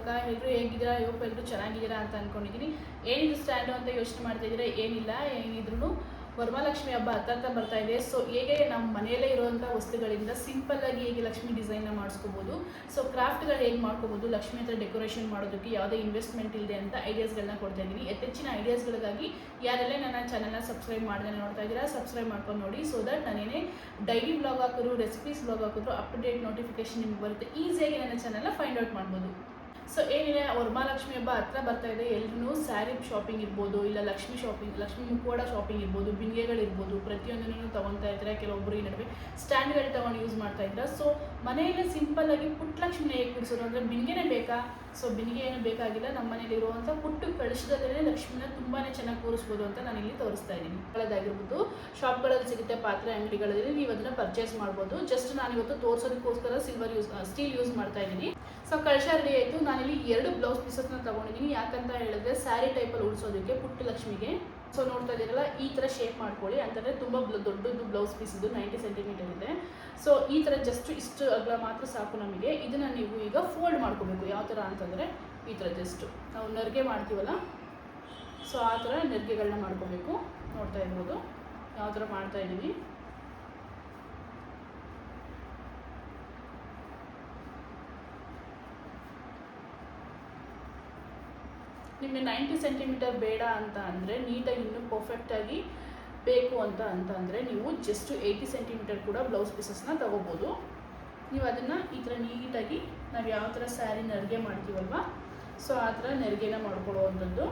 ಅಕ್ಕ ಎಲ್ಲರೂ ಹೇಗಿದ್ದೀರಾ? ಎಲ್ಲರೂ ಚೆನ್ನಾಗಿದ್ದೀರಾ ಅಂತ ಅಂದ್ಕೊಂಡಿದ್ದೀನಿ. ಏನಿದು ಸ್ಟ್ಯಾಂಡು ಅಂತ ಯೋಚನೆ ಮಾಡ್ತಾ ಇದ್ದೀರಾ? ಏನಿಲ್ಲ, ಏನಿದ್ರು ವರಮಹಾಲಕ್ಷ್ಮಿ ಹಬ್ಬ ಹತ್ತ ಬರ್ತಾ ಇದೆ. ಸೊ ಹೇಗೆ ನಮ್ಮ ಮನೆಯಲ್ಲೇ ಇರುವಂಥ ವಸ್ತುಗಳಿಂದ ಸಿಂಪಲ್ಲಾಗಿ ಹೇಗೆ ಲಕ್ಷ್ಮಿ ಡಿಸೈನ್ನ ಮಾಡಿಸ್ಕೋಬೋದು, ಸೊ ಕ್ರಾಫ್ಟ್ಗಳು ಹೇಗೆ ಮಾಡ್ಕೋಬೋದು, ಲಕ್ಷ್ಮಿ ಹತ್ರ ಡೆಕೋರೇಷನ್ ಮಾಡೋದಕ್ಕೆ ಯಾವುದೇ ಇನ್ವೆಸ್ಟ್ಮೆಂಟ್ ಇಲ್ಲದೆ ಅಂತ ಐಡಿಯಾಸ್ಗಳನ್ನ ಕೊಡ್ತಾ ಇದ್ದೀನಿ. ಹೆಚ್ಚಿನ ಐಡಿಯಾಸ್ಗಳಿಗಾಗಿ ಯಾರೆಲ್ಲ ನನ್ನ ಚಾನಲ್ನ ಸಬ್ಸ್ಕ್ರೈಬ್ ಮಾಡದೆ ನೋಡ್ತಾ ಇದ್ದೀರಾ, ಸಬ್ಸ್ಕ್ರೈಬ್ ಮಾಡ್ಕೊಂಡು ನೋಡಿ. ಸೊ ದಟ್ ನಾನೇನೇ ಡೈಲಿ ವ್ಲಾಗ್ ಹಾಕಿದ್ರು, ರೆಸಿಪೀಸ್ ವ್ಲಾಗ್ ಹಾಕಿದ್ರು ಅಪ್ಡೇಟ್ ನೋಟಿಫಿಕೇಶನ್ ನಿಮ್ಗೆ ಬರುತ್ತೆ. ಈಸಿಯಾಗಿ ನನ್ನ ಚಾನಲ್ನ ಫೈಂಡ್ ಔಟ್ ಮಾಡ್ಬೋದು. ಸೊ ಏನಿದೆ, ವರಮಹಾಲಕ್ಷ್ಮಿ ಹಬ್ಬ ಹತ್ರ ಬರ್ತಾ ಇದೆ. ಎಲ್ಲರೂ ಸ್ಯಾರಿ ಶಾಪಿಂಗ್ ಇರ್ಬೋದು, ಇಲ್ಲ ಲಕ್ಷ್ಮಿ ಮುಖವಾಡ ಶಾಪಿಂಗ್ ಇರ್ಬೋದು, ಬಿಂದಿಗೆಗಳಿರ್ಬೋದು, ಪ್ರತಿಯೊಂದನ್ನು ತೊಗೊತಾ ಇದ್ದಾರೆ. ಕೆಲವೊಬ್ಬರು ಈ ನಡುವೆ ಸ್ಟ್ಯಾಂಡ್ಗಳು ತೊಗೊಂಡು ಯೂಸ್ ಮಾಡ್ತಾ ಇದ್ದಾರೆ. ಸೊ ಮನೆಯಲ್ಲೇ ಸಿಂಪಲ್ಲಾಗಿ ಪುಟ್ಟ ಲಕ್ಷ್ಮಿನ ಹೇಗೆ ಕೂರಿಸೋದು ಅಂದರೆ, ಬಿಂದಿಗೆನೇ ಬೇಕಾ? ಸೊ ಬಿಂದಿಗೆ ಏನು ಬೇಕಾಗಿಲ್ಲ, ನಮ್ಮ ಮನೇಲಿ ಇರುವಂಥ ಪುಟ್ಟು ಕಳಿಸಿದಲ್ಲೇ ಲಕ್ಷ್ಮಿನ ತುಂಬಾ ಚೆನ್ನಾಗಿ ಕೂರಿಸ್ಬೋದು ಅಂತ ನಾನು ಇಲ್ಲಿ ತೋರಿಸ್ತಾ ಇದ್ದೀನಿ. ಗಳದ್ದಾಗಿರ್ಬೋದು, ಶಾಪ್ಗಳಲ್ಲಿ ಸಿಗುತ್ತೆ, ಪಾತ್ರೆ ಅಂಗಡಿಗಳಲ್ಲಿ ನೀವು ಅದನ್ನು ಪರ್ಚೇಸ್ ಮಾಡ್ಬೋದು. ಜಸ್ಟ್ ನಾನಿವತ್ತು ತೋರಿಸೋದಕ್ಕೋಸ್ಕರ ಸ್ಟೀಲ್ ಯೂಸ್ ಮಾಡ್ತಾ ಇದ್ದೀನಿ. ಸೊ ಕಳಶ ರೆಡಿ ಆಯಿತು. ನಾನಿಲ್ಲಿ 2 ಬ್ಲೌಸ್ ಪೀಸಸ್ನ ತೊಗೊಂಡಿದ್ದೀನಿ. ಯಾಕಂತ ಹೇಳಿದ್ರೆ ಸ್ಯಾರಿ ಟೈಪಲ್ಲಿ ಉಳಿಸೋದಕ್ಕೆ ಪುಟ್ಟ ಲಕ್ಷ್ಮಿಗೆ. ಸೊ ನೋಡ್ತಾ ಇದ್ದೀರಲ್ಲ, ಈ ಥರ ಶೇಪ್ ಮಾಡ್ಕೊಳ್ಳಿ. ಅಂತಂದರೆ ತುಂಬ ದೊಡ್ಡದು ಬ್ಲೌಸ್ ಪೀಸ್ ಇದು 90 ಸೆಂಟಿಮೀಟರ್ ಇದೆ. ಸೊ ಈ ಥರ ಜಸ್ಟ್ ಇಷ್ಟು ಅಗಲ ಮಾತ್ರ ಸಾಕು ನಮಗೆ. ಇದನ್ನು ನೀವು ಈಗ ಫೋಲ್ಡ್ ಮಾಡ್ಕೋಬೇಕು. ಯಾವ ಥರ ಅಂತಂದರೆ ಈ ಥರ ಜಸ್ಟ್ ನಾವು ನೆರಿಗೆ ಮಾಡ್ತೀವಲ್ಲ, ಸೊ ಆ ಥರ ನೆರಿಗೆಗಳನ್ನ ಮಾಡ್ಕೋಬೇಕು. ನೋಡ್ತಾ ಇರ್ಬೋದು ಯಾವ ಥರ ಮಾಡ್ತಾ ಇದ್ದೀವಿ. ನಿಮಗೆ 90 ಸೆಂಟಿಮೀಟರ್ ಬೇಡ ಅಂತ ಅಂದರೆ, ನೀಟಾಗಿ ಇನ್ನೂ ಪರ್ಫೆಕ್ಟಾಗಿ ಬೇಕು ಅಂತ ಅಂದರೆ ನೀವು ಜಸ್ಟ್ 80 ಸೆಂಟಿಮೀಟರ್ ಕೂಡ ಬ್ಲೌಸ್ ಪೀಸಸ್ನ ತೊಗೋಬೋದು. ನೀವು ಅದನ್ನು ಈ ಥರ ನೀಟಾಗಿ ನಾವು ಯಾವ ಥರ ಸ್ಯಾರಿ ನೆರಿಗೆ ಮಾಡ್ತೀವಲ್ವ, ಸೊ ಆ ಥರ ನೆರಿಗೆನ ಮಾಡ್ಕೊಳ್ಳುವಂಥದ್ದು.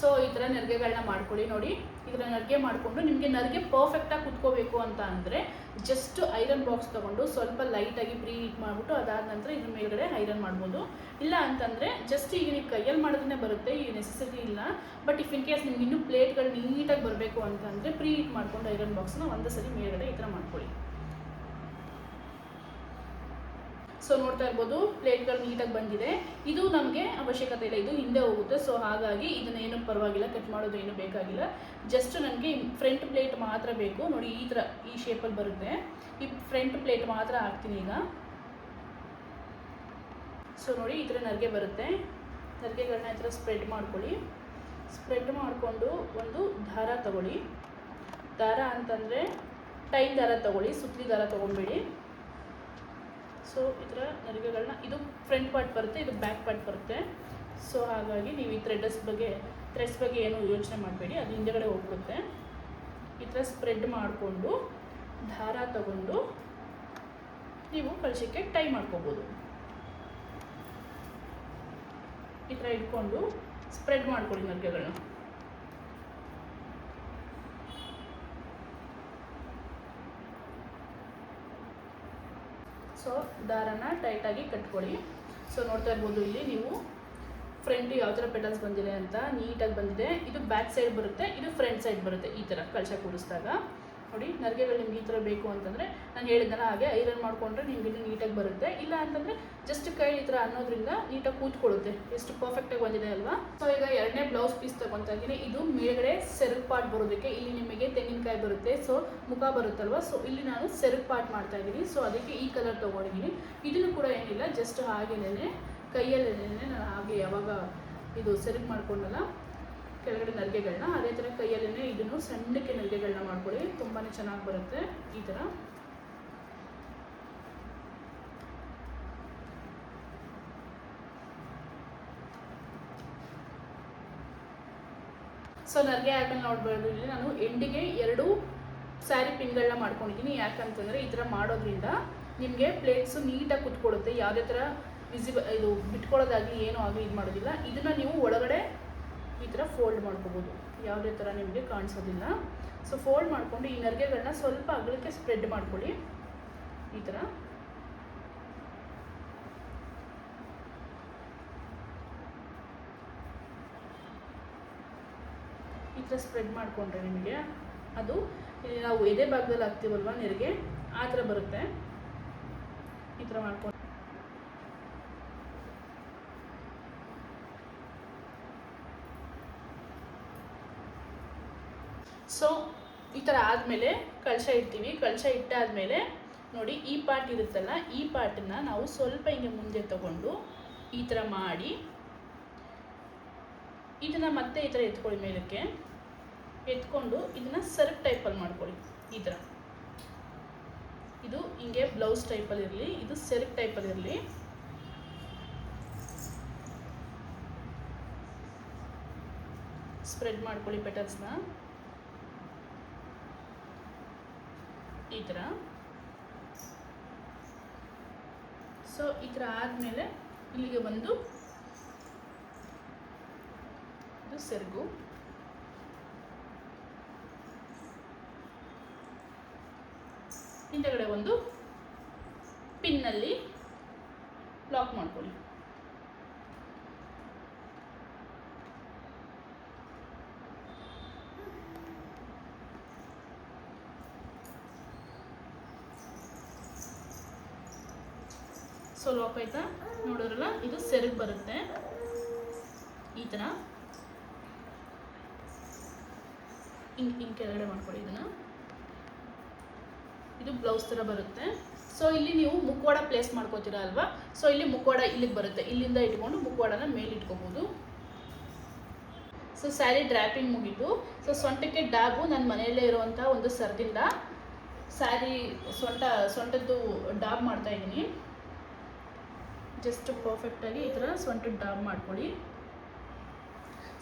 ಸೊ ಈ ಥರ ನೆರಿಗೆಗಳನ್ನ ಮಾಡ್ಕೊಳ್ಳಿ. ನೋಡಿ, ಈ ಥರ ನೆರಿಗೆ ಮಾಡಿಕೊಂಡು ನಿಮಗೆ ನೆರಿಗೆ ಪರ್ಫೆಕ್ಟಾಗಿ ಕುತ್ಕೋಬೇಕು ಅಂತ ಅಂದರೆ ಜಸ್ಟ್ ಐರನ್ ಬಾಕ್ಸ್ ತೊಗೊಂಡು ಸ್ವಲ್ಪ ಲೈಟಾಗಿ ಪ್ರೀ ಹೀಟ್ ಮಾಡಿಬಿಟ್ಟು ಅದಾದ ನಂತರ ಇದ್ರ ಮೇಲ್ಗಡೆ ಐರನ್ ಮಾಡ್ಬೋದು. ಇಲ್ಲ ಅಂತಂದರೆ ಜಸ್ಟ್ ಈಗ ನೀವು ಕೈಯಲ್ಲಿ ಮಾಡೋದನ್ನೇ ಬರುತ್ತೆ, ಈ ನೆಸೆಸಿಟಿ ಇಲ್ಲ. ಬಟ್ ಇಫ್ ಇನ್ ಕೇಸ್ ನಿಮ್ಗೆ ಇನ್ನೂ ಪ್ಲೇಟ್ಗಳು ನೀಟಾಗಿ ಬರಬೇಕು ಅಂತಂದರೆ ಪ್ರೀ ಹೀಟ್ ಮಾಡ್ಕೊಂಡು ಐರನ್ ಬಾಕ್ಸ್ನ ಒಂದು ಸರಿ ಮೇಲ್ಗಡೆ ಈ ಥರ ಮಾಡ್ಕೊಳ್ಳಿ. ಸೊ ನೋಡ್ತಾ ಇರ್ಬೋದು, ಪ್ಲೇಟ್ಗಳು ನೀಟಾಗಿ ಬಂದಿದೆ. ಇದು ನಮಗೆ ಅವಶ್ಯಕತೆ ಇಲ್ಲ, ಇದು ಹಿಂದೆ ಹೋಗುತ್ತೆ. ಸೊ ಹಾಗಾಗಿ ಇದನ್ನೇನು ಪರವಾಗಿಲ್ಲ, ಕಟ್ ಮಾಡೋದು ಏನು ಬೇಕಾಗಿಲ್ಲ. ಜಸ್ಟ್ ನನಗೆ ಫ್ರಂಟ್ ಪ್ಲೇಟ್ ಮಾತ್ರ ಬೇಕು. ನೋಡಿ, ಈ ಥರ ಈ ಶೇಪಲ್ಲಿ ಬರುತ್ತೆ. ಈ ಫ್ರಂಟ್ ಪ್ಲೇಟ್ ಮಾತ್ರ ಹಾಕ್ತೀನಿ ಈಗ. ಸೊ ನೋಡಿ, ಈ ಥರ ನೆರಿಗೆ ಬರುತ್ತೆ. ನೆರಿಗೆಗಳನ್ನ ಈ ಥರ ಸ್ಪ್ರೆಡ್ ಮಾಡ್ಕೊಳ್ಳಿ. ಸ್ಪ್ರೆಡ್ ಮಾಡಿಕೊಂಡು ಒಂದು ದಾರ ತಗೊಳ್ಳಿ. ದಾರ ಅಂತಂದರೆ ಟೈನ್ ದಾರ ತೊಗೊಳ್ಳಿ, ಸುತ್ತಲಿ ದಾರ ತೊಗೊಬೇಡಿ. ಸೊ ಈ ಥರ ನೆರಿಗೆಗಳನ್ನ, ಇದು ಫ್ರಂಟ್ ಪಾರ್ಟ್ ಬರುತ್ತೆ, ಇದು ಬ್ಯಾಕ್ ಪಾರ್ಟ್ ಬರುತ್ತೆ. ಸೊ ಹಾಗಾಗಿ ನೀವು ಈ ಥ್ರೆಡ್ಸ್ ಬಗ್ಗೆ ಏನು ಯೋಚನೆ ಮಾಡಬೇಡಿ, ಅದು ಹಿಂದೆಗಡೆ ಹೋಗ್ಬಿಡುತ್ತೆ. ಈ ಥರ ಸ್ಪ್ರೆಡ್ ಮಾಡಿಕೊಂಡು ದಾರ ತಗೊಂಡು ನೀವು ಕಳಶಕ್ಕೆ ಟೈ ಮಾಡ್ಕೋಬೋದು. ಈ ಥರ ಇಟ್ಕೊಂಡು ಸ್ಪ್ರೆಡ್ ಮಾಡ್ಕೊಳ್ಳಿ ನೆರಿಗೆಗಳನ್ನ. ಸೊ ದಾರನ ಟೈಟಾಗಿ ಕಟ್ಕೊಳ್ಳಿ. ಸೊ ನೋಡ್ತಾ ಇರ್ಬೋದು, ಇಲ್ಲಿ ನೀವು ಫ್ರಂಟ್ ಯಾವ ಥರ ಪೆಟಲ್ಸ್ ಬಂದಿದೆ ಅಂತ ನೀಟಾಗಿ ಬಂದಿದೆ. ಇದು ಬ್ಯಾಕ್ ಸೈಡ್ ಬರುತ್ತೆ, ಇದು ಫ್ರಂಟ್ ಸೈಡ್ ಬರುತ್ತೆ. ಈ ಥರ ಕಳಶ ಕೂಡಿಸಿದಾಗ ನೋಡಿ, ನೆರಿಗೆಗಳು ನಿಮ್ಗೆ ಈ ಥರ ಬೇಕು ಅಂತಂದರೆ ನಾನು ಹೇಳಿದ್ದಲ್ಲ ಹಾಗೆ ಐರನ್ ಮಾಡಿಕೊಂಡ್ರೆ ನಿಮ್ಗೆ ಇನ್ನೂ ನೀಟಾಗಿ ಬರುತ್ತೆ. ಇಲ್ಲ ಅಂತಂದರೆ ಜಸ್ಟ್ ಕೈ ಈ ಥರ ಅನ್ನೋದ್ರಿಂದ ನೀಟಾಗಿ ಕೂತ್ಕೊಳ್ಳುತ್ತೆ. ಎಷ್ಟು ಪರ್ಫೆಕ್ಟಾಗಿ ಬಂದಿದೆ ಅಲ್ವಾ? ಸೊ ಈಗ 2ನೇ ಬ್ಲೌಸ್ ಪೀಸ್ ತೊಗೊತಾ ಇದ್ದೀನಿ. ಇದು ಮೇಲ್ಗಡೆ ಸೆರಗು ಪಾರ್ಟ್ ಬರೋದಕ್ಕೆ ಇಲ್ಲಿ ನಿಮಗೆ ತೆಂಗಿನಕಾಯಿ ಬರುತ್ತೆ, ಸೊ ಮುಖ ಬರುತ್ತಲ್ವ. ಸೊ ಇಲ್ಲಿ ನಾನು ಸೆರಗು ಪಾರ್ಟ್ ಮಾಡ್ತಾ ಇದ್ದೀನಿ. ಸೊ ಅದಕ್ಕೆ ಈ ಕಲರ್ ತೊಗೊಂಡಿದ್ದೀನಿ. ಇದನ್ನು ಕೂಡ ಏನಿಲ್ಲ, ಜಸ್ಟ್ ಹಾಗೇನೆ ಕೈಯಲ್ಲೇ ನಾನು ಹಾಗೆ ಯಾವಾಗ ಇದು ಸೆರಗು ಮಾಡ್ಕೊಂಡಲ್ಲ ಕೆಳಗಡೆ ನೆರಿಗೆಗಳನ್ನ, ಅದೇ ಥರ ಕೈಯಲ್ಲೇ ಇದನ್ನು ಸಣ್ಣಕ್ಕೆ ನೆರಿಗೆಗಳನ್ನ ಮಾಡ್ಕೊಳ್ಳಿ. ತುಂಬಾ ಚೆನ್ನಾಗಿ ಬರುತ್ತೆ ಈ ಥರ. ಸೊ ನೆರಿಗೆ ಆದ್ಮೇಲೆ ನೋಡ್ಬೋದು, ಇಲ್ಲಿ ನಾನು ಎಂಡಿಗೆ 2 ಸ್ಯಾರಿ ಪಿನ್ಗಳನ್ನ ಮಾಡ್ಕೊಂಡಿದ್ದೀನಿ. ಯಾಕಂತಂದರೆ ಈ ಥರ ಮಾಡೋದ್ರಿಂದ ನಿಮಗೆ ಪ್ಲೇಟ್ಸು ನೀಟಾಗಿ ಕುತ್ಕೊಳ್ಳುತ್ತೆ. ಯಾವುದೇ ಥರ ಇದು ಬಿಟ್ಕೊಳ್ಳೋದಾಗಲಿ ಏನೂ ಆಗಲಿ ಇದು ಮಾಡೋದಿಲ್ಲ. ಇದನ್ನು ನೀವು ಒಳಗಡೆ ಈ ಥರ ಫೋಲ್ಡ್ ಮಾಡ್ಕೋಬೋದು, ಯಾವುದೇ ಥರ ನಿಮಗೆ ಕಾಣಿಸೋದಿಲ್ಲ. ಸೊ ಫೋಲ್ಡ್ ಮಾಡಿಕೊಂಡು ಈ ನೆರಿಗೆಗಳನ್ನ ಸ್ವಲ್ಪ ಅಗಲಕ್ಕೆ ಸ್ಪ್ರೆಡ್ ಮಾಡ್ಕೊಳ್ಳಿ. ಈ ಥರ ಸ್ಪ್ರೆಡ್ ಮಾಡಿಕೊಂಡ್ರೆ ನಿಮಗೆ ಅದು ಇಲ್ಲಿ ನಾವು ಎದೆ ಭಾಗದಲ್ಲಿ ಹಾಕ್ತೀವಲ್ವ ನೆರಿಗೆ, ಆ ಥರ ಬರುತ್ತೆ. ಈ ಥರ ಮಾಡ್ಕೊಂಡು ಸೊ ಈ ಥರ ಆದಮೇಲೆ ಕಳಶ ಇಡ್ತೀವಿ. ಕಳಶ ಇಟ್ಟಾದಮೇಲೆ ನೋಡಿ ಈ ಪಾರ್ಟ್ ಇರುತ್ತಲ್ಲ, ಈ ಪಾರ್ಟನ್ನು ನಾವು ಸ್ವಲ್ಪ ಹಿಂಗೆ ಮುಂದೆ ತಗೊಂಡು ಈ ಥರ ಮಾಡಿ ಇದನ್ನು ಮತ್ತೆ ಈ ಥರ ಎತ್ಕೊಳ್ಳಿ, ಮೇಲಕ್ಕೆ ಎತ್ಕೊಂಡು ಇದನ್ನು ಸೆರಗ್ ಟೈಪಲ್ಲಿ ಮಾಡ್ಕೊಳ್ಳಿ. ಈ ಥರ ಇದು ಹಿಂಗೆ ಬ್ಲೌಸ್ ಟೈಪಲ್ಲಿ ಇರಲಿ, ಇದು ಸೆರಗ್ ಟೈಪಲ್ಲಿ ಇರಲಿ. ಸ್ಪ್ರೆಡ್ ಮಾಡ್ಕೊಳ್ಳಿ ಪೆಟಲ್ಸ್ನ ಈ ಥರ. ಸೊ ಈ ಥರ ಆದಮೇಲೆ ಇಲ್ಲಿಗೆ ಬಂದು ಇದು ಸೆರಗು, ಹಿಂದೆಗಡೆ ಒಂದು ಪಿನ್ನಲ್ಲಿ ಲಾಕ್ ಮಾಡ್ಕೊಳ್ಳಿ. ಸೊ ಲಾಕ್ ಆಯ್ತಾ, ನೋಡೋರಲ್ಲ, ಇದು ಸೆರಗ್ ಬರುತ್ತೆ ಈ ಥರ. ಹಿಂಗೆ ಕೆಳಗಡೆ ಮಾಡ್ಕೊಳ್ಳಿ ಇದನ್ನು. ಇದು ಬ್ಲೌಸ್ ಥರ ಬರುತ್ತೆ. ಸೊ ಇಲ್ಲಿ ನೀವು ಮುಖವಾಡ ಪ್ಲೇಸ್ ಮಾಡ್ಕೋತೀರಾ ಅಲ್ವಾ, ಸೊ ಇಲ್ಲಿ ಮುಖವಾಡ ಇಲ್ಲಿಗೆ ಬರುತ್ತೆ, ಇಲ್ಲಿಂದ ಇಟ್ಕೊಂಡು ಮುಖವಾಡನ ಮೇಲೆ ಇಟ್ಕೋಬೋದು. ಸೊ ಸ್ಯಾರಿ ಡ್ರ್ಯಾಪಿಂಗ್ ಮುಗೀತು. ಸೊ ಸೊಂಟಕ್ಕೆ ಡಾಬು ನನ್ನ ಮನೆಯಲ್ಲೇ ಇರುವಂಥ ಒಂದು ಸರದಿಂದ ಸ್ಯಾರಿ ಸೊಂಟದ್ದು ಡಾಬ್ ಮಾಡ್ತಾಯಿದ್ದೀನಿ. ಜಸ್ಟ್ ಪರ್ಫೆಕ್ಟಾಗಿ ಈ ಥರ ಸೊಂಟದ ಡಾಬ್ ಮಾಡ್ಕೊಳ್ಳಿ.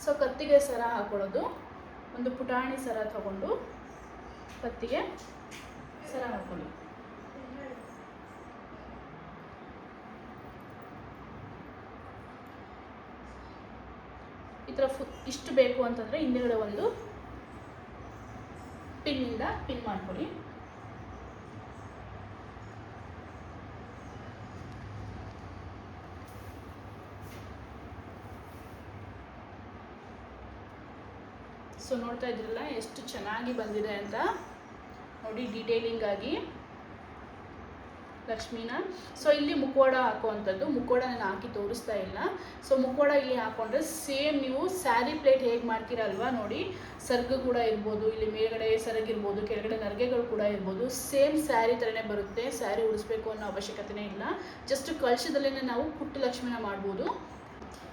ಸೊ ಕತ್ತಿಗೆ ಸರ ಹಾಕೊಳ್ಳೋದು, ಒಂದು ಪುಟಾಣಿ ಸರ ತಗೊಂಡು ಕತ್ತಿಗೆ ಸರ ಹಾಕೊಳ್ಳಿ. ಈ ಥರ ಇಷ್ಟು ಬೇಕು ಅಂತಂದರೆ ಹಿಂದೆಗಡೆ ಒಂದು ಪಿನ್ನಿಂದ ಪಿನ್ ಮಾಡ್ಕೊಳ್ಳಿ. ಸೊ ನೋಡ್ತಾ ಇದ್ರಲ್ಲ ಎಷ್ಟು ಚೆನ್ನಾಗಿ ಬಂದಿದೆ ಅಂತ ನೋಡಿ, ಡೀಟೇಲಿಂಗ್ ಆಗಿ ಲಕ್ಷ್ಮೀನ. ಸೊ ಇಲ್ಲಿ ಮುಖವಾಡ ಹಾಕುವಂಥದ್ದು, ಮುಖವಾಡ ನಾನು ಹಾಕಿ ತೋರಿಸ್ತಾ ಇಲ್ಲ. ಸೊ ಮುಖವಾಡ ಇಲ್ಲಿ ಹಾಕೊಂಡ್ರೆ ಸೇಮ್ ನೀವು ಸ್ಯಾರಿ ಪ್ಲೇಟ್ ಹೇಗೆ ಮಾಡ್ತೀರಲ್ವಾ, ನೋಡಿ ಸರ್ಗು ಕೂಡ ಇರ್ಬೋದು, ಇಲ್ಲಿ ಮೇಲ್ಗಡೆ ಸರಗಿರ್ಬೋದು, ಕೆಳಗಡೆ ನರ್ಗೆಗಳು ಕೂಡ ಇರ್ಬೋದು, ಸೇಮ್ ಸ್ಯಾರಿ ಥರನೇ ಬರುತ್ತೆ. ಸ್ಯಾರಿ ಉಡಿಸ್ಬೇಕು ಅನ್ನೋ ಅವಶ್ಯಕತೆನೇ ಇಲ್ಲ, ಜಸ್ಟ್ ಕಳಶದಲ್ಲೇ ನಾವು ಪುಟ್ಟ ಲಕ್ಷ್ಮಿನ ಮಾಡ್ಬೋದು.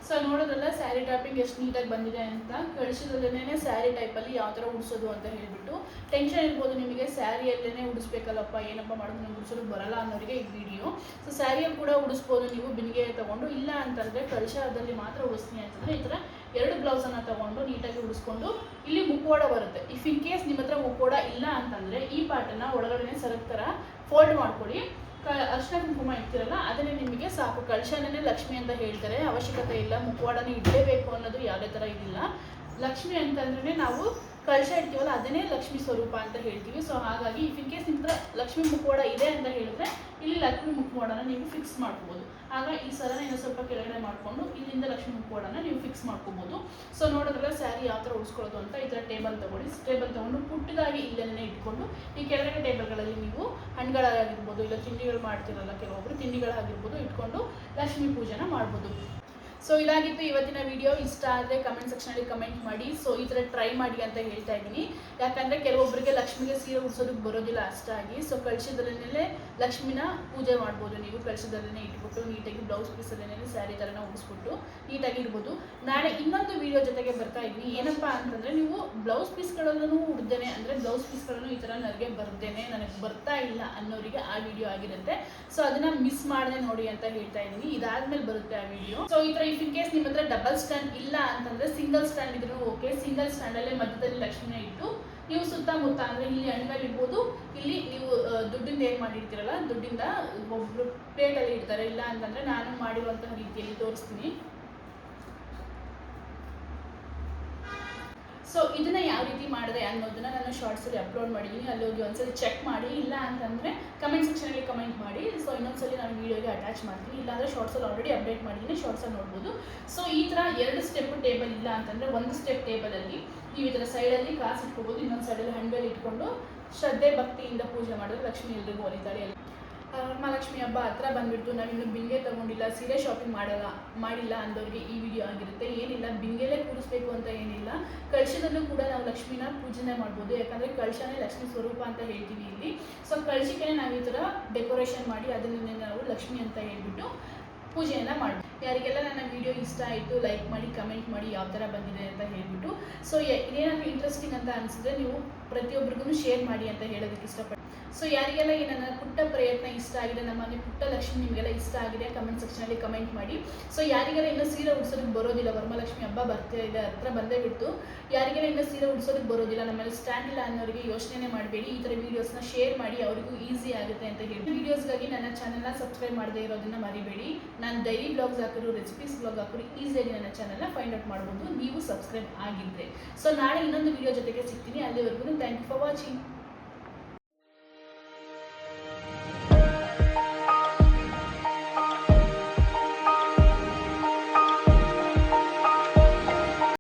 ಸೊ ನೋಡೋದ್ರಲ್ಲ ಸ್ಯಾರಿ ಡ್ರಾಪಿಂಗ್ ಎಷ್ಟು ನೀಟಾಗಿ ಬಂದಿದೆ ಅಂತ. ಕಳಿಸಿದಲ್ಲೇ ಸ್ಯಾರಿ ಟೈಪಲ್ಲಿ ಯಾವ ಥರ ಉಡಿಸೋದು ಅಂತ ಹೇಳಿಬಿಟ್ಟು ಟೆನ್ಷನ್ ಇರ್ಬೋದು ನಿಮಗೆ, ಸ್ಯಾರಿಯಲ್ಲೇ ಉಡಿಸ್ಬೇಕಲ್ಲಪ್ಪ, ಏನಪ್ಪ ಮಾಡೋದು ನಂಗೆ ಉಡಿಸೋದು ಬರಲ್ಲ ಅನ್ನೋರಿಗೆ ಈ ವಿಡಿಯೋ. ಸೊ ಸ್ಯಾರಿಯಲ್ಲಿ ಕೂಡ ಉಡಿಸ್ಬೋದು ನೀವು ಬಿನ್ನಿಗೆ ತೊಗೊಂಡು, ಇಲ್ಲ ಅಂತಂದರೆ ಕಳಿಸದಲ್ಲಿ ಮಾತ್ರ ಉಡಿಸ್ತೀನಿ ಅಂತಂದರೆ ಈ ಥರ 2 ಬ್ಲೌಸನ್ನು ತೊಗೊಂಡು ನೀಟಾಗಿ ಉಡಿಸ್ಕೊಂಡು ಇಲ್ಲಿ ಮುಖವಾಡ ಬರುತ್ತೆ. ಇಫ್ ಇನ್ ಕೇಸ್ ನಿಮ್ಮ ಹತ್ರ ಮುಖವಾಡ ಇಲ್ಲ ಅಂತಂದರೆ ಈ ಪಾರ್ಟನ್ನು ಒಳಗಡೆ ಸರಗ್ ಥರ ಫೋಲ್ಡ್ ಮಾಡ್ಕೊಳ್ಳಿ. ಅರ್ಶಿನ ಕುಂಕುಮ ಇಡ್ತೀರಲ್ಲ ಅದನ್ನೇ ನಿಮಗೆ ಸಾಕು. ಕಳಶನೇ ಲಕ್ಷ್ಮಿ ಅಂತ ಹೇಳ್ತಾರೆ, ಅವಶ್ಯಕತೆ ಇಲ್ಲ ಮುಖವಾಡನೇ ಇಡಲೇಬೇಕು ಅನ್ನೋದು ಯಾವುದೇ ಥರ ಇದಿಲ್ಲ. ಲಕ್ಷ್ಮಿ ಅಂತಂದ್ರೆ ನಾವು ಕಳಶ ಇಡ್ತೀವಲ್ಲ ಅದನ್ನೇ ಲಕ್ಷ್ಮಿ ಸ್ವರೂಪ ಅಂತ ಹೇಳ್ತೀವಿ. ಸೊ ಹಾಗಾಗಿ ಇಫ್ ಇನ್ ಕೇಸ್ ನಿಮ್ಮ ಹತ್ರ ಲಕ್ಷ್ಮಿ ಮುಖವಾಡ ಇದೆ ಅಂತ ಹೇಳಿದ್ರೆ ಇಲ್ಲಿ ಲಕ್ಷ್ಮಿ ಮುಖವಾಡನ ನೀವು ಫಿಕ್ಸ್ ಮಾಡ್ಕೋಬೋದು. ಆಗ ಈ ಸರನ ಇನ್ನೂ ಸ್ವಲ್ಪ ಕೆಳಗಡೆ ಮಾಡಿಕೊಂಡು ಇಲ್ಲಿಂದ ಲಕ್ಷ್ಮಿ ಮುಖವಾಡನ ನೀವು ಫಿಕ್ಸ್ ಮಾಡ್ಕೋಬೋದು. ಸೊ ನೋಡೋದ್ರಲ್ಲ ಸ್ಯಾರಿ ಯಾವ ಥರ ಉಡಿಸ್ಕೊಳ್ಳೋದು ಅಂತ. ಈ ಥರ ಟೇಬಲ್ ತೊಗೊಳ್ಳಿ, ಟೇಬಲ್ ತೊಗೊಂಡು ಪುಟ್ಟದಾಗಿ ಇಲ್ಲೇ ಇಟ್ಕೊಂಡು ಈ ಕೆಳಗಡೆ ಟೇಬಲ್ಗಳಲ್ಲಿ ನೀವು ಹಣ್ಣುಗಳಾಗಿರ್ಬೋದು, ಇಲ್ಲ ತಿಂಡಿಗಳು ಮಾಡ್ತಿರಲ್ಲ ಕೆಲವೊಬ್ಬರು, ತಿಂಡಿಗಳಾಗಿರ್ಬೋದು ಇಟ್ಕೊಂಡು ಲಕ್ಷ್ಮೀ ಪೂಜೆನ ಮಾಡ್ಬೋದು. ಸೊ ಇದಾಗಿತ್ತು ಇವತ್ತಿನ ವಿಡಿಯೋ. ಇಷ್ಟ ಆದರೆ ಕಮೆಂಟ್ ಸೆಕ್ಷನಲ್ಲಿ ಕಮೆಂಟ್ ಮಾಡಿ. ಸೊ ಈ ಥರ ಟ್ರೈ ಮಾಡಿ ಅಂತ ಹೇಳ್ತಾ ಇದ್ದೀನಿ, ಯಾಕಂದರೆ ಕೆಲವೊಬ್ಬರಿಗೆ ಲಕ್ಷ್ಮಿಗೆ ಸೀರೆ ಉಡಿಸೋದಕ್ಕೆ ಬರೋದಿಲ್ಲ ಅಷ್ಟಾಗಿ. ಸೊ ಕಳಶದಲ್ಲೇ ಲಕ್ಷ್ಮಿನ ಪೂಜೆ ಮಾಡ್ಬೋದು ನೀವು, ಕಳಶದಲ್ಲೇ ಇಟ್ಬಿಟ್ಟು ನೀಟಾಗಿ ಬ್ಲೌಸ್ ಪೀಸಲ್ಲೇ ಸ್ಯಾರಿ ಥರನ ಉಡಿಸ್ಬಿಟ್ಟು ನೀಟಾಗಿ ಇಡ್ಬೋದು. ನಾಳೆ ಇನ್ನೊಂದು ವಿಡಿಯೋ ಜೊತೆಗೆ ಬರ್ತಾ ಇದ್ದೀನಿ. ಏನಪ್ಪ ಅಂತಂದರೆ ನೀವು ಬ್ಲೌಸ್ ಪೀಸ್ಗಳನ್ನು ಉಡ್ದೇನೆ, ಅಂದರೆ ಬ್ಲೌಸ್ ಪೀಸ್ಗಳನ್ನು ಈ ಥರ ನನಗೆ ಬರ್ದೇನೆ, ನನಗೆ ಬರ್ತಾ ಇಲ್ಲ ಅನ್ನೋರಿಗೆ ಆ ವಿಡಿಯೋ ಆಗಿರುತ್ತೆ. ಸೊ ಅದನ್ನು ಮಿಸ್ ಮಾಡದೆ ನೋಡಿ ಅಂತ ಹೇಳ್ತಾ ಇದ್ದೀನಿ. ಇದಾದ್ಮೇಲೆ ಬರುತ್ತೆ ಆ ವಿಡಿಯೋ. ಸೊ ಈ ಥರ ಇಫ್ ಇನ್ ಕೇಸ್ ನಿಮ್ಮ ಹತ್ರ ಡಬಲ್ ಸ್ಟ್ಯಾಂಡ್ ಇಲ್ಲ ಅಂತಂದರೆ ಸಿಂಗಲ್ ಸ್ಟ್ಯಾಂಡ್ ಇದ್ರೂ ಓಕೆ. ಸಿಂಗಲ್ ಸ್ಟ್ಯಾಂಡಲ್ಲೇ ಮಧ್ಯದಲ್ಲಿ ಲಕ್ಷ್ಮಿನ ಇಟ್ಟು ನೀವು ಸುತ್ತಮುತ್ತ ಅಂದರೆ ಇಲ್ಲಿ ಹಣ್ಣುಗಳು ಇಡ್ಬೋದು, ಇಲ್ಲಿ ನೀವು ದುಡ್ಡಿಂದ ಏನು ಮಾಡಿರ್ತೀರಲ್ಲ ದುಡ್ಡಿಂದ ಒಬ್ಬರು ಪ್ಲೇಟಲ್ಲಿ ಇಡ್ತಾರೆ. ಇಲ್ಲ ಅಂತಂದರೆ ನಾನು ಮಾಡಿರುವಂತಹ ರೀತಿಯಲ್ಲಿ ತೋರಿಸ್ತೀನಿ. ಸೊ ಇದನ್ನು ಯಾವ ರೀತಿ ಮಾಡಿದೆ ಅನ್ನೋದನ್ನ ನಾನು ಶಾರ್ಟ್ಸಲ್ಲಿ ಅಪ್ಲೋಡ್ ಮಾಡಿದ್ದೀನಿ, ಅಲ್ಲಿ ಹೋಗಿ ಒಂದ್ಸಲಿ ಚೆಕ್ ಮಾಡಿ. ಇಲ್ಲ ಅಂತಂದರೆ ಕಮೆಂಟ್ ಸೆಕ್ಷನಲ್ಲಿ ಕಮೆಂಟ್ ಮಾಡಿ. ಸೊ ಇನ್ನೊಂದ್ಸಲಿ ನಾನು ವೀಡಿಯೋಗೆ ಅಟ್ಯಾಚ್ ಮಾಡ್ತೀನಿ. ಇಲ್ಲಾಂದರೆ ಶಾರ್ಟ್ಸಲ್ಲಿ ಆಲ್ರೆಡಿ ಅಪ್ಡೇಟ್ ಮಾಡಿದ್ದೀನಿ, ಶಾರ್ಟ್ಸಲ್ಲಿ ನೋಡ್ಬೋದು. ಸೊ ಈ ಥರ 2 ಸ್ಟೆಪ್ ಟೇಬಲ್ ಇಲ್ಲ ಅಂತಂದರೆ 1 ಸ್ಟೆಪ್ ಟೇಬಲಲ್ಲಿ ನೀವು ಈ ಥರ ಸೈಡಲ್ಲಿ ಕಾಸು ಇಟ್ಕೋಬೋದು, ಇನ್ನೊಂದು ಸೈಡಲ್ಲಿ ಹಣ್ಣುಗಳು ಇಟ್ಕೊಂಡು ಶ್ರದ್ಧೆ ಭಕ್ತಿಯಿಂದ ಪೂಜೆ ಮಾಡಿದ್ರೆ ಲಕ್ಷ್ಮಿ ಎಲ್ರಿಗೂ ಒಲಿತಾಳೆ. ವರಮಹಾಲಕ್ಷ್ಮಿ ಹಬ್ಬ ಹತ್ರ ಬಂದ್ಬಿಟ್ಟು ನಾವಿನ್ನು ಬಿಂಗೆ ತಗೊಂಡಿಲ್ಲ, ಸೀರೆ ಶಾಪಿಂಗ್ ಮಾಡಿಲ್ಲ ಅಂದವ್ರಿಗೆ ಈ ವಿಡಿಯೋ ಆಗಿರುತ್ತೆ. ಏನಿಲ್ಲ, ಬಿಂಗೆಲೇ ಕೂರಿಸ್ಬೇಕು ಅಂತ ಏನಿಲ್ಲ, ಕಳಶದಲ್ಲೂ ಕೂಡ ನಾವು ಲಕ್ಷ್ಮಿನ ಪೂಜನೆ ಮಾಡ್ಬೋದು. ಯಾಕಂದರೆ ಕಳಶನೇ ಲಕ್ಷ್ಮಿ ಸ್ವರೂಪ ಅಂತ ಹೇಳ್ತೀವಿ ಇಲ್ಲಿ. ಸೊ ಕಳಶಕ್ಕೆ ನಾವು ಈ ಥರ ಡೆಕೋರೇಷನ್ ಮಾಡಿ ಅದನ್ನೇ ನಾವು ಲಕ್ಷ್ಮಿ ಅಂತ ಹೇಳ್ಬಿಟ್ಟು ಪೂಜೆಯನ್ನು ಮಾಡಿ. ಯಾರಿಗೆಲ್ಲ ನನ್ನ ವಿಡಿಯೋ ಇಷ್ಟ ಆಯಿತು ಲೈಕ್ ಮಾಡಿ, ಕಮೆಂಟ್ ಮಾಡಿ ಯಾವ ಥರ ಬಂದಿದೆ ಅಂತ ಹೇಳ್ಬಿಟ್ಟು. ಸೊ ಇದೇನಾದರೂ ಇಂಟ್ರೆಸ್ಟಿಂಗ್ ಅಂತ ಅನಿಸಿದ್ರೆ ನೀವು ಪ್ರತಿಯೊಬ್ಬರಿಗೂ ಶೇರ್ ಮಾಡಿ ಅಂತ ಹೇಳೋದಕ್ಕೆ ಇಷ್ಟಪಡ್ತೀನಿ. ಸೊ ಯಾರಿಗೆಲ್ಲ ಈ ನನ್ನ ಪುಟ್ಟ ಪ್ರಯತ್ನ ಇಷ್ಟ ಆಗಿದೆ, ನಮ್ಮ ಮನೆ ಪುಟ್ಟ ಲಕ್ಷ್ಮಿ ನಿಮಗೆಲ್ಲ ಇಷ್ಟ ಆಗಿದೆ, ಕಮೆಂಟ್ ಸೆಕ್ಷನಲ್ಲಿ ಕಮೆಂಟ್ ಮಾಡಿ. ಸೊ ಯಾರಿಗೆಲ್ಲ ಇನ್ನೂ ಸೀರೆ ಉಡ್ಸೋದಕ್ಕೆ ಬರೋದಿಲ್ಲ, ವರಮಹಾಲಕ್ಷ್ಮಿ ಹಬ್ಬ ಬರ್ತಾ ಇದೆ, ಹತ್ರ ಬಂದೇ ಬಿಟ್ಟು, ಯಾರಿಗೆಲ್ಲ ಇನ್ನೂ ಸೀರೆ ಉಡ್ಸೋದಕ್ಕೆ ಬರೋದಿಲ್ಲ, ನಮ್ಮಲ್ಲಿ ಸ್ಟ್ಯಾಂಡ್ ಇಲ್ಲ ಅನ್ನೋರಿಗೆ ಯೋಚನೆ ಮಾಡಬೇಡಿ, ಈ ಥರ ವೀಡಿಯೋಸ್ನ ಶೇರ್ ಮಾಡಿ, ಅವರಿಗೂ ಈಸಿ ಆಗುತ್ತೆ ಅಂತ ಹೇಳಿ. ವೀಡಿಯೋಸ್ಗಾಗಿ ನನ್ನ ಚಾನಲ್ನ ಸಬ್ಸ್ಕ್ರೈಬ್ ಮಾಡದೇ ಇರೋದನ್ನ ಮರಿಬೇಡಿ. ನಾನು ಡೈಲಿ ಬ್ಲಾಗ್ಸ್ ಹಾಕಿದ್ರು, ರೆಸಿಪೀಸ್ ಬ್ಲಾಗ್ ಹಾಕಿದ್ರು ಈಸಿಯಾಗಿ ನನ್ನ ಚಾನಲ್ನ ಫೈಂಡ್ ಔಟ್ ಮಾಡ್ಬೋದು, ನೀವು ಸಬ್ಸ್ಕ್ರೈಬ್ ಆಗಿದ್ದರೆ. ಸೊ ನಾಳೆ ಇನ್ನೊಂದು ವಿಡಿಯೋ ಜೊತೆಗೆ ಸಿಗ್ತೀನಿ. ಅಲ್ಲಿವರೆಗೂ ಥ್ಯಾಂಕ್ ಯು ಫಾರ್ ವಾಚಿಂಗ್.